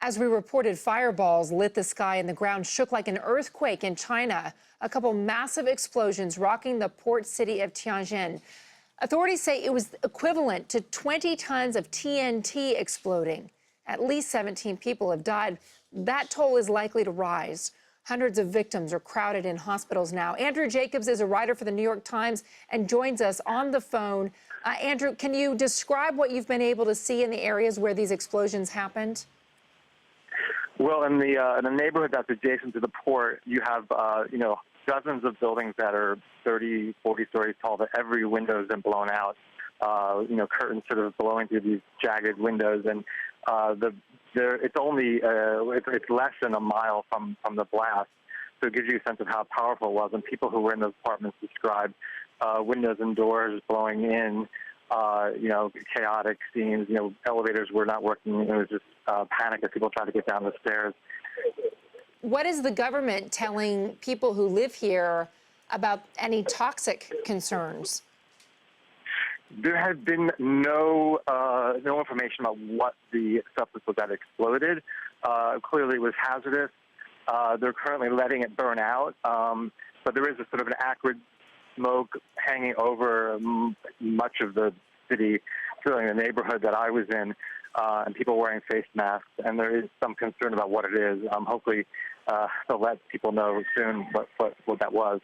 As we reported, fireballs lit the sky and the ground shook like an earthquake in China. A couple massive explosions rocking the port city of Tianjin. Authorities say it was equivalent to 20 tons of TNT exploding. At least 17 people have died. That toll is likely to rise. Hundreds of victims are crowded in hospitals now. Andrew Jacobs is a writer for the New York Times and joins us on the phone. Andrew, can you describe what you've been able to see in the areas where these explosions happened? Well, in the neighborhood that's adjacent to the port, you have dozens of buildings that are 30, 40 stories tall. That every window has been blown out. Curtains sort of blowing through these jagged windows, and it's less than a mile from the blast. So it gives you a sense of how powerful it was. And people who were in those apartments described windows and doors blowing in. Chaotic scenes. Elevators were not working. It was just panic as people tried to get down the stairs. What is the government telling people who live here about any toxic concerns? There has been no information about what the substance was that exploded. Clearly, it was hazardous. They're currently letting it burn out, but there is a sort of an acrid smoke hanging over much of the city, filling the neighborhood that I was in, and people wearing face masks. And there is some concern about what it is. Hopefully, they'll let people know soon what that was.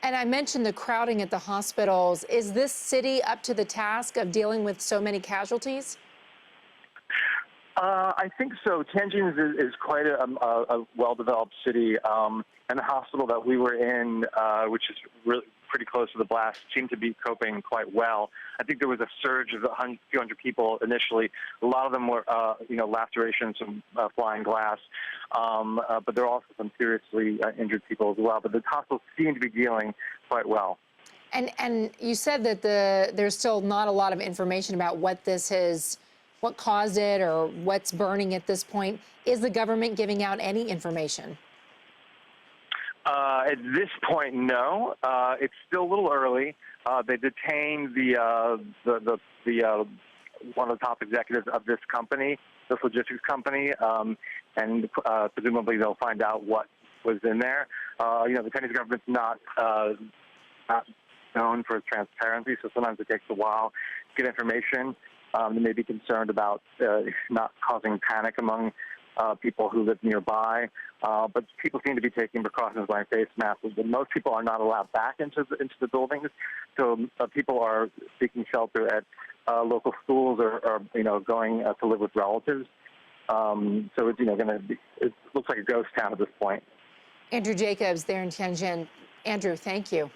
And I mentioned the crowding at the hospitals. Is this city up to the task of dealing with so many casualties? I think so. Tianjin is quite a well-developed city, and the hospital that we were in, which is really pretty close to the blast, seemed to be coping quite well. I think there was a surge of a few hundred people initially. A lot of them were, lacerations from flying glass, but there are also some seriously injured people as well. But the hospitals seem to be dealing quite well. And you said that there's still not a lot of information about what caused it or what's burning at this point. Is the government giving out any information? At this point, no. It's still a little early. They detained one of the top executives of this company, this logistics company, and presumably they'll find out what was in there. The Chinese government's not known for its transparency, so sometimes it takes a while to get information. They may be concerned about not causing panic among people who live nearby, but people seem to be taking precautions, wearing face masks. But most people are not allowed back into the buildings, so people are seeking shelter at local schools or going to live with relatives. So it's it looks like a ghost town at this point. Andrew Jacobs there in Tianjin. Andrew, thank you.